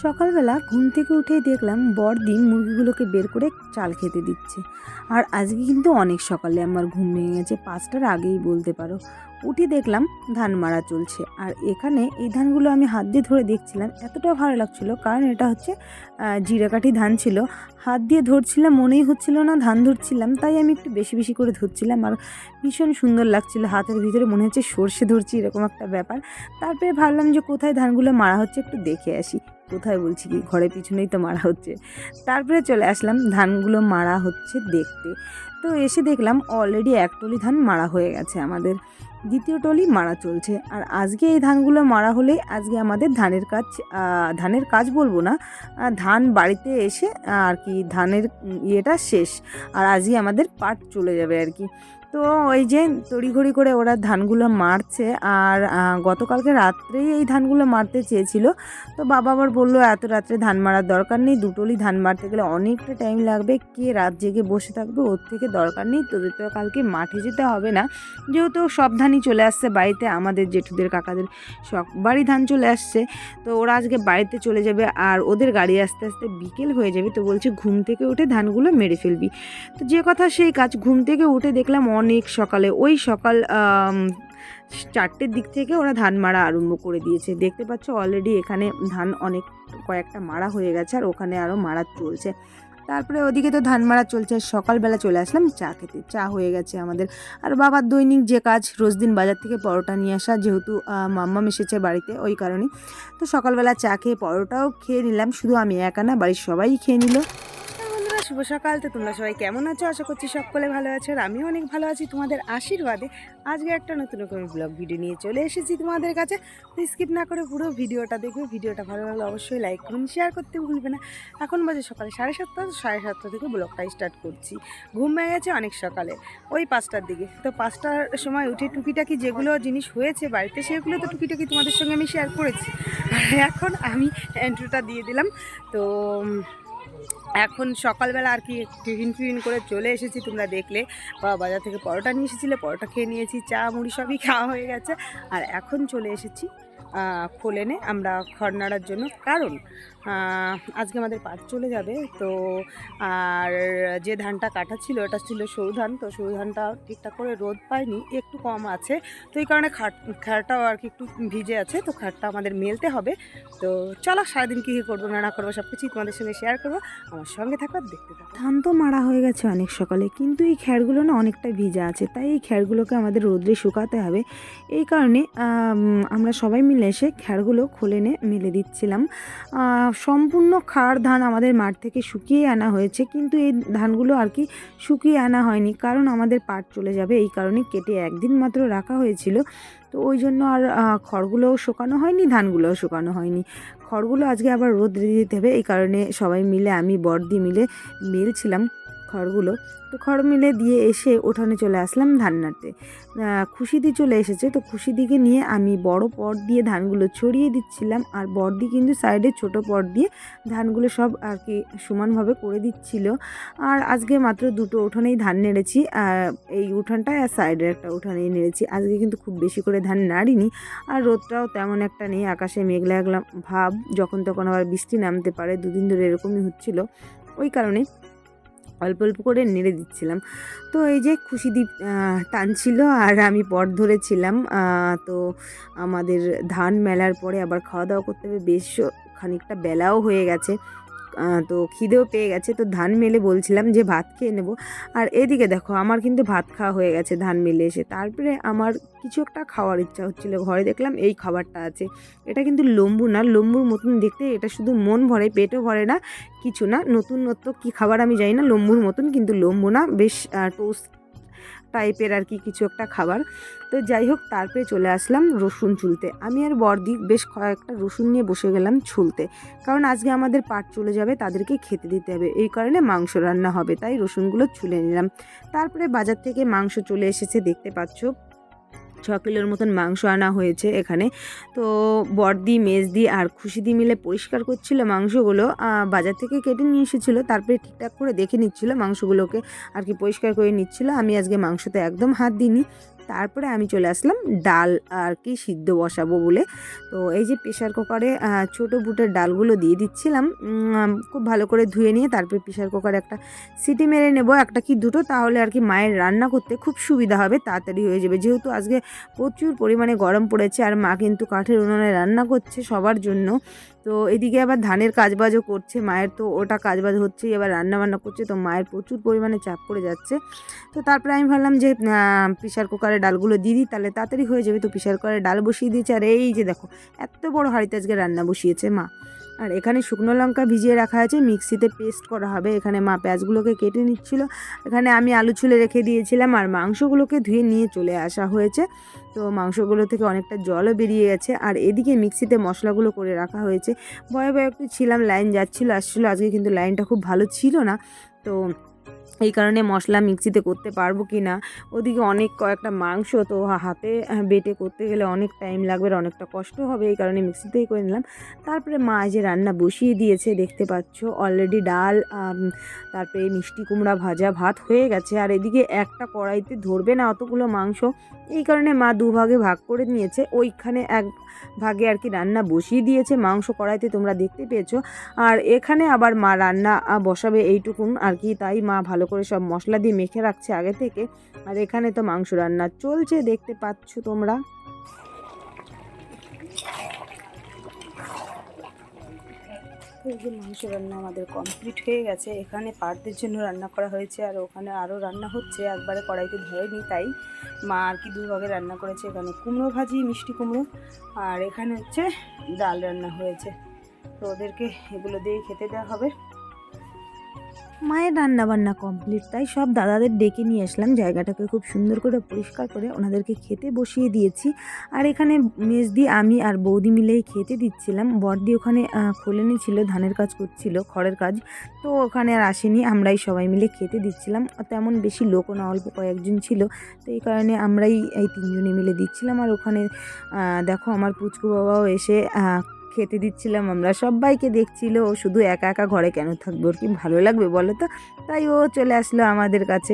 সকালবেলা ঘুম থেকে উঠেই দেখলাম বড়দি মুরগিগুলোকে বের করে চাল খেতে দিচ্ছে। আর আজকে কিন্তু অনেক সকালে আমার ঘুম ভেঙে গেছে, 5টার আগেই বলতে পারো। উঠে দেখলাম ধান মারা চলছে, আর এখানে এই ধানগুলো আমি হাত দিয়ে ধরে দেখছিলাম, এতটা ভালো লাগছিল। কারণ এটা হচ্ছে জিরাকাঠি ধান ছিল। হাত দিয়ে ধরছিলাম, মনেই হচ্ছিল না ধান ধরছিলাম, তাই আমি একটু বেশি বেশি করে ধরছিলাম। আর ভীষণ সুন্দর লাগছিল, হাতের ভিতরে মনে হচ্ছে সর্ষে ধরছি, এরকম একটা ব্যাপার। তারপরে ভাবলাম যে কোথায় ধানগুলো মারা হচ্ছে একটু দেখে আসি। কোথায় বলছি কি, ঘরের পিছনেই তো মারা হচ্ছে। তারপরে চলে আসলাম ধানগুলো মারা হচ্ছে দেখতে। তো এসে দেখলাম অলরেডি এক টলি ধান মারা হয়ে গেছে, আমাদের দ্বিতীয় টলি মারা চলছে। আর আজকে এই ধানগুলো মারা হলে আজকে আমাদের ধানের কাজ বলবো না, ধান বাড়িতে এসে আর কি ধানের ইয়েটা শেষ। আর আজকে আমাদের পাট চলে যাবে আর কি। তো ওই যে তড়িঘড়ি করে ওরা ধানগুলো মারছে। আর গতকালকে রাত্রেই এই ধানগুলো মারতে চেয়েছিল। তো বাবা আবার বললো এত রাত্রে ধান মারার দরকার নেই, দুটোলি ধান মারতে গেলে অনেকটা টাইম লাগবে, কে রাত জেগে বসে থাকবে, ওর থেকে দরকার নেই, তোদের তো কালকে মাঠে যেতে হবে না। যেহেতু সব ধানই চলে আসছে বাড়িতে, আমাদের জেঠুদের কাকাদের সবারই ধান চলে আসছে। তো ওরা আজকে বাড়িতে চলে যাবে, আর ওদের গাড়ি আস্তে আস্তে বিকেল হয়ে যাবে। তো বলছে ঘুম থেকে উঠে ধানগুলো মেরে ফেলবি। তো যে কথা সেই কাজ, ঘুম থেকে উঠে দেখলাম অনেক সকালে, ওই সকাল 4টের দিক থেকে ওরা ধান মারা আরম্ভ করে দিয়েছে। দেখতে পাচ্ছ অলরেডি এখানে ধান অনেক কয়েকটা মারা হয়ে গেছে, আর ওখানে আরও মারা চলছে। তারপরে ওদিকে তো ধান মারা চলছে, সকালবেলা চলে আসলাম চা খেতে। চা হয়ে গেছে আমাদের। আর বাবার দৈনিক যে কাজ, রোজ দিন বাজার থেকে পরোটা নিয়ে আসা, যেহেতু মাম্মাম এসেছে বাড়িতে, ওই কারণে। তো সকালবেলা চা খেয়ে পরোটাও খেয়ে নিলাম, শুধু আমি একা না, বাড়ির সবাই খেয়ে নিল। বন্ধুরা, শুভ সকাল। তো তোমরা সবাই কেমন আছো? আশা করছি সকলে ভালো আছো, আর আমিও অনেক ভালো আছি তোমাদের আশীর্বাদে। আজকে একটা নতুন রকম ব্লগ ভিডিও নিয়ে চলে এসেছি তোমাদের কাছে। তো স্কিপ না করে পুরো ভিডিওটা দেখবে। ভিডিওটা ভালো লাগলে অবশ্যই লাইক করুন, শেয়ার করতে ভুলবে না। এখন বাজে সকালে 7:30, 7:30 থেকে ব্লগটা স্টার্ট করছি। ঘুম ভেঙে গেছে অনেক সকালে, ওই 5টার দিকে। তো 5টার সময় উঠে টুকিটাকি যেগুলো জিনিস হয়েছে বাড়িতে, সেগুলো তো টুকিটাকি তোমাদের সঙ্গে আমি শেয়ার করেছি। আর এখন আমি এন্ট্রিটা দিয়ে দিলাম। তো এখন সকালবেলা আর কি টিফিন করে চলে এসেছি, তোমরা দেখলে। বাজার থেকে পরোটা নিয়ে এসেছিলো, পরোটা খেয়ে নিয়েছি, চা মুড়ি সবই খাওয়া হয়ে গেছে। আর এখন চলে এসেছি খোলেনে আমরা খড় নাড়ার জন্য, কারণ আজকে আমাদের পাট চলে যাবে। তো আর যে ধানটা কাটা ছিল ওটা ছিল সরু ধান। তো সরু ধানটা ঠিকঠাক করে রোদ পায়নি, একটু কম আছে। তো এই কারণে খাড়টাও আর কি একটু ভিজে আছে। তো খাড়টা আমাদের মেলতে হবে। তো চলো সারাদিন কী কী করবো না করবো সব কিছুই তোমাদের সঙ্গে শেয়ার করবো। আমার সঙ্গে থাকো, দেখতে থাকো। ধান তো মারা হয়ে গেছে অনেক সকালে, কিন্তু এই খ্যারগুলো না অনেকটা ভিজা আছে, তাই এই খ্যারগুলোকে আমাদের রোদ্রে শুকাতে হবে। এই কারণে আমরা সবাই মিলে এসে খ্যারগুলো খোলেনে মেলে দিচ্ছিলাম। সম্পূর্ণ খাড় ধান আমাদের মাঠ থেকে শুকিয়ে আনা হয়েছে, কিন্তু এই ধানগুলো আর কি শুকিয়ে আনা হয়নি, কারণ আমাদের পাট চলে যাবে। এই কারণে কেটে একদিন মাত্র রাখা হয়েছিল। তো ওই জন্য আর খড়গুলোও শুকানো হয়নি, ধানগুলোও শুকানো হয়নি। খড়গুলো আজকে আবার রোদ্রে দিতে হবে, এই কারণে সবাই মিলে, আমি বড়দি মিলে মেলছিলাম খড়গুলো। তো খড় মিলে দিয়ে এসে উঠানে চলে আসলাম ধান নাড়তে। খুশিদি চলে এসেছে, তো খুশিদিকে নিয়ে আমি বড় পট দিয়ে ধানগুলো ছড়িয়ে দিচ্ছিলাম, আর বড়দি কিন্তু সাইডে ছোট পট দিয়ে ধানগুলো সব আর কি সমানভাবে করে দিচ্ছিল। আর আজকে মাত্র দুটো উঠানেই ধান নেড়েছি, এই উঠানটায় আর সাইডের একটা উঠানেই নেড়েছি। আজকে কিন্তু খুব বেশি করে ধান নাড়িনি। আর রোদটাও তেমন একটা নেই, আকাশে মেঘলা ভাব, যখন তখন আবার বৃষ্টি নামতে পারে, দুদিন ধরে এরকমই হচ্ছিল। ওই কারণে অল্প অল্প করে নেড়ে দিচ্ছিলাম। তো এই যে খুশিদ্বীপ টানছিল আর আমি পট ধরেছিলাম। তো আমাদের ধান মেলার পরে আবার খাওয়া দাওয়া করতে হবে, বেশ খানিকটা বেলাও হয়ে গেছে। তো খিদেও পেয়ে গেছে, তো ধান মেলে বলছিলাম যে ভাত খেয়ে নেব। আর এদিকে দেখো আমার কিন্তু ভাত খাওয়া হয়ে গেছে ধান মেলে এসে। তারপরে আমার কিছু একটা খাওয়ার ইচ্ছা হচ্ছিলো, ঘরে দেখলাম এই খাবারটা আছে। এটা কিন্তু লম্বু না, লম্বুর মতন দেখতে, এটা শুধু মন ভরে, পেটও ভরে না, কিছু না। নতুনত্ব কী খাবার আমি জানি না, লম্বুর মতন কিন্তু লম্বু না, বেশ টোস্ট টাইপের আর কি কিছু একটা খাবার। তো যাই হোক, তারপরে চলে আসলাম রসুন ছুলতে। আমি আর বড়দি বেশ কয়েকটা রসুন নিয়ে বসে গেলাম ছুলতে, কারণ আজকে আমাদের পাট চলে যাবে, তাদেরকে খেতে দিতে হবে, এই কারণে মাংস রান্না হবে, তাই রসুনগুলো ছুলে নিলাম। তারপরে বাজার থেকে মাংস চলে এসেছে, দেখতে পাচ্ছ 6 কিলোর মতন মাংস আনা হয়েছে এখানে। তো বড়দি, মেজদি আর খুশিদি মিলে পরিষ্কার করছিল মাংসগুলো, বাজার থেকে কেটে নিয়ে এসেছিলো, তারপরে ঠিকঠাক করে দেখে নিচ্ছিল মাংসগুলোকে আর কি, পরিষ্কার করে নিচ্ছিল। আমি আজকে মাংসতে একদম হাত দিইনি, তারপরে আমি চলে আসলাম ডাল আর কি সিদ্ধ বসাবো বলে। তো এই যে প্রেশার কুকারে ছোটো বুটের ডালগুলো দিয়ে দিচ্ছিলাম, খুব ভালো করে ধুয়ে নিয়ে তারপরে প্রেশার কুকারে একটা সিটি মেরে নেব, একটা কি দুটো, তাহলে আর কি মায়ের রান্না করতে খুব সুবিধা হবে, তাড়াতাড়ি হয়ে যাবে। যেহেতু আজকে প্রচুর পরিমাণে গরম পড়েছে আর মা কিন্তু কাঠের উনুনে রান্না করছে সবার জন্য। তো এদিকে আবার ধানের কাজবাজও করছে মায়ের, তো ওটা কাজবাজ হচ্ছেই, আবার রান্নাবান্না করছে, তো মায়ের প্রচুর পরিমাণে চাপ পড়ে যাচ্ছে। তো তারপরে আমি ভাবলাম যে প্রেশার কুকারে ডালগুলো দিয়ে দিই, তাহলে তাড়াতাড়ি হয়ে যাবে। তো প্রেশার কুকারে ডাল বসিয়ে দিয়েছে, আর এই যে দেখো এত বড় হাঁড়িতে আজকে রান্না বসিয়েছে মা। আর এখানে শুকনো লঙ্কা ভিজিয়ে রাখা আছে, মিক্সিতে পেস্ট করা হবে। এখানে মা পেঁয়াজগুলোকে কেটে নিচ্ছিল, এখানে আমি আলু ছুলে রেখে দিয়েছিলাম, আর মাংসগুলোকে ধুয়ে নিয়ে চলে আসা হয়েছে। তো মাংসগুলো থেকে অনেকটা জলও বেরিয়ে গেছে। আর এদিকে মিক্সিতে মশলাগুলো করে রাখা হয়েছে। ভয়ে ভয়ে একটু ছিলাম, লাইন যাচ্ছিলো আসছিলো, আজকে কিন্তু লাইনটা খুব ভালো ছিল না। তো এই কারণে মশলা মিক্সিতে করতে পারবো কি না, ওদিকে অনেক কয়েকটা মাংস, তো হাতে বেটে করতে গেলে অনেক টাইম লাগবে আর অনেকটা কষ্ট হবে, এই কারণে মিক্সিতেই করে নিলাম। তারপরে মা যে রান্না বসিয়ে দিয়েছে, দেখতে পাচ্ছ অলরেডি ডাল, তারপরে মিষ্টি কুমড়া ভাজা, ভাত হয়ে গেছে। আর এদিকে একটা কড়াইতে ধরবে না অতগুলো মাংস, এই কারণে মা দুভাগে ভাগ করে নিয়েছে। ওইখানে এক ভাগে আর কি রান্না বসিয়ে দিয়েছে, মাংস কড়াইতে তোমরা দেখতে পেয়েছো। আর এখানে আবার মা রান্না বসাবে এইটুকুন আর কি, তাই মা ভালো করে সব মশলা দিয়ে মেখে রাখছে আগে থেকে। আর এখানে তো মাংস রান্না চলছে, দেখতে পাচ্ছ তোমরা। এই যে মাংস রান্না আমাদের কমপ্লিট হয়ে গেছে। এখানে পার্টদের জন্য রান্না করা হয়েছে, আর ওখানে আরও রান্না হচ্ছে, একবারে কড়াইতে ধরেনি, তাই মা আর কি দুভাগে রান্না করেছে। এখানে কুমড়ো ভাজি, মিষ্টি কুমড়ো, আর এখানে হচ্ছে ডাল রান্না হয়েছে। তো ওদেরকে এগুলো দিয়ে খেতে দেওয়া হবে। মায়ের রান্নাবান্না কমপ্লিট, তাই সব দাদাদের ডেকে নিয়ে আসলাম, জায়গাটাকে খুব সুন্দর করে পরিষ্কার করে ওনাদেরকে খেতে বসিয়ে দিয়েছি। আর এখানে মেজদি, আমি আর বৌদি মিলেই খেতে দিচ্ছিলাম। বড়দি ওখানে খোলেনি ছিল, ধানের কাজ করছিল, খড়ের কাজ, তো ওখানে আর আসেনি। আমরাই সবাই মিলে খেতে দিচ্ছিলাম, তেমন বেশি লোকও না, অল্প কয়েকজন ছিল, তো এই কারণে আমরাই এই তিনজনে মিলে দিচ্ছিলাম। আর ওখানে দেখো আমার পুচকু বাবাও এসে খেতে দিচ্ছিলাম, আমরা সবাইকে দেখছিল। ও শুধু একা একা ঘরে কেন থাকবে, ওর কি ভালো লাগবে বলো তো, তাই ও চলে আসলো আমাদের কাছে,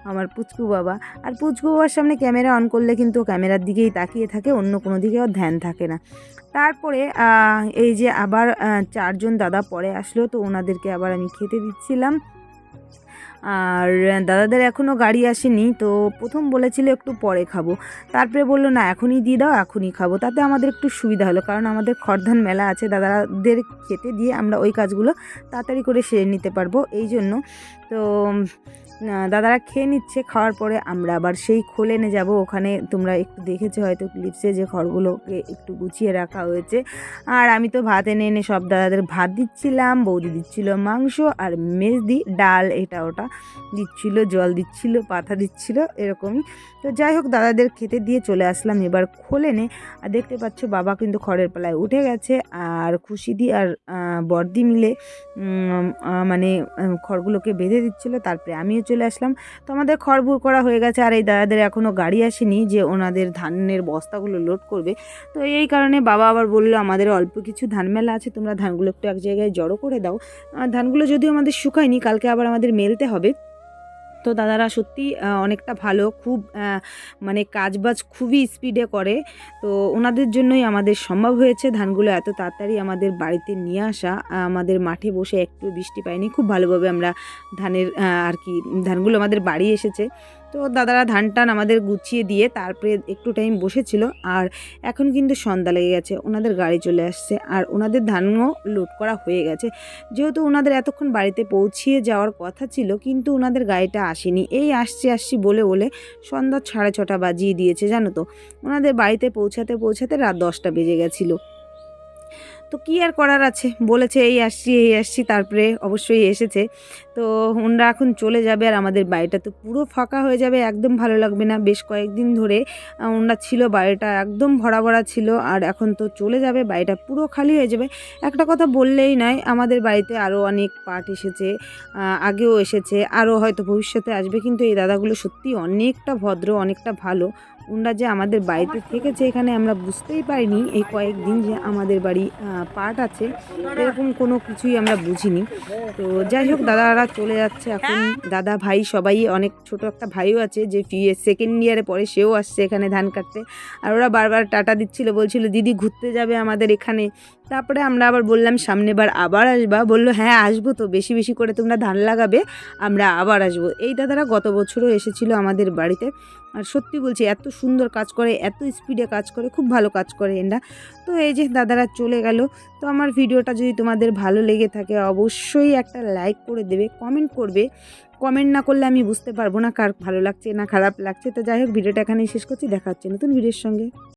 আমার পুচকু বাবা। আর পুচকু বাবার সামনে ক্যামেরা অন করলে কিন্তু ক্যামেরার দিকেই তাকিয়ে থাকে, অন্য কোনো দিকে ওর ধ্যান থাকে না। তারপরে এই যে আবার চারজন দাদা পরে আসলো, তো ওনাদেরকে আবার আমি খেতে দিচ্ছিলাম। আর দাদাদের এখনও গাড়ি আসেনি, তো প্রথম বলেছিল একটু পরে খাবো, তারপরে বললো না এখনই দিয়ে দাও, এখনই খাবো। তাতে আমাদের একটু সুবিধা হলো, কারণ আমাদের খড়ধান মেলা আছে, দাদাদের খেতে দিয়ে আমরা ওই কাজগুলো তাড়াতাড়ি করে সেরে নিতে পারবো, এই জন্য। তো দাদারা খেয়ে নিচ্ছে, খাওয়ার পরে আমরা আবার সেই খোলেনে যাব। ওখানে তোমরা একটু দেখেছো হয়তো ক্লিপসে, যে খড়গুলোকে একটু গুছিয়ে রাখা হয়েছে। আর আমি তো ভাত এনে এনে সব দাদাদের ভাত দিচ্ছিলাম, বৌদি দিচ্ছিল মাংস, আর মেজদি ডাল এটা ওটা দিচ্ছিল, জল দিচ্ছিল, পাতা দিচ্ছিল, এরকমই। তো যাই হোক, দাদাদের খেতে দিয়ে চলে আসলাম এবার খোলেনে। আর দেখতে পাচ্ছ বাবা কিন্তু খড়ের পালায় উঠে গেছে, আর খুশিদি আর বড়দি মিলে মানে খড়গুলোকে বেঁধে দিচ্ছিলো। তারপরে আমিও চলে আসলাম। তো আমাদের খড় ভুর করা হয়ে গেছে, আর এই দাদাদের এখনও গাড়ি আসেনি যে ওনাদের ধানের বস্তাগুলো লোড করবে। তো এই কারণে বাবা আবার বললো আমাদের অল্প কিছু ধান মেলা আছে, তোমরা ধানগুলো একটু এক জায়গায় জড়ো করে দাও। ধানগুলো যদিও আমাদের শুকায়নি, কালকে আবার আমাদের মেলতে হবে। তো দাদারা সত্যি অনেকটা ভালো, খুব মানে কাজবাজ খুবই স্পিডে করে। তো ওনাদের জন্যই আমাদের সম্ভব হয়েছে ধানগুলো এত তাড়াতাড়ি আমাদের বাড়িতে নিয়ে আসা। আমাদের মাঠে বসে একটু বৃষ্টি পাইনি, খুব ভালোভাবে আমরা ধানের আর কি ধানগুলো আমাদের বাড়ি এসেছে। তো দাদারা ধান টান আমাদের গুছিয়ে দিয়ে তারপরে একটু টাইম বসেছিল। আর এখন কিন্তু সন্ধ্যা লেগে গেছে, ওনাদের গাড়ি চলে আসছে, আর ওনাদের ধানও লোড করা হয়ে গেছে। যেহেতু ওনাদের এতক্ষণ বাড়িতে পৌঁছিয়ে যাওয়ার কথা ছিল, কিন্তু ওনাদের গাড়িটা আসেনি। এই আসছি বলে বলে সন্ধ্যা 6:30 বাজিয়ে দিয়েছে, জানো তো। ওনাদের বাড়িতে পৌঁছাতে পৌঁছাতে রাত 10টা বেজে গেছিলো। তো কী আর করার আছে, বলেছে এই আসছি, তারপরে অবশ্যই এসেছে। তো ওনারা এখন চলে যাবে, আর আমাদের বাড়িটা তো পুরো ফাঁকা হয়ে যাবে, একদম ভালো লাগবে না। বেশ কয়েকদিন ধরে ওনারা ছিল, বাড়িটা একদম ভরা ভরা ছিল, আর এখন তো চলে যাবে, বাড়িটা পুরো খালি হয়ে যাবে। একটা কথা বললেই নয়, আমাদের বাড়িতে আরও অনেক পার্ট এসেছে, আগেও এসেছে, আরও হয়তো ভবিষ্যতে আসবে। কিন্তু এই দাদাগুলো সত্যি অনেকটা ভদ্র, অনেকটা ভালো। ওনারা যে আমাদের বাড়িতে থেকেছে এখানে, আমরা বুঝতেই পারিনি এই কয়েকদিন যে আমাদের বাড়ি পার্ট আছে, এরকম কোনো কিছুই আমরা বুঝিনি। তো যাই হোক, দাদারা চলে যাচ্ছে এখন, দাদা ভাই সবাই, অনেক ছোট একটা ভাইও আছে যে সেকেন্ড ইয়ারে পড়ে, সেও আসছে এখানে ধান কাটতে। আর ওরা বারবার টাটা দিচ্ছিল, বলছিল দিদি ঘুরতে যাবে আমাদের এখানে। তারপরে আমরা আবার বললাম সামনেবার আবার আসবা, বললো হ্যাঁ আসবো, তো বেশি বেশি করে তোমরা ধান লাগাবে, আমরা আবার আসবো। এই দাদারা গত বছরও এসেছিলো আমাদের বাড়িতে। আর সত্যি বলছি, এত সুন্দর কাজ করে, এত স্পিডে কাজ করে, খুব ভালো কাজ করে এরা। তো এই যে দাদারা চলে গেল। তো আমার ভিডিওটা যদি তোমাদের ভালো লেগে থাকে অবশ্যই একটা লাইক করে দেবে, কমেন্ট করবে। কমেন্ট না করলে আমি বুঝতে পারবো না কার ভালো লাগছে না খারাপ লাগছে। তো যাই হোক, ভিডিওটা এখানেই শেষ করছি, দেখা হচ্ছে নতুন ভিডিওর সঙ্গে।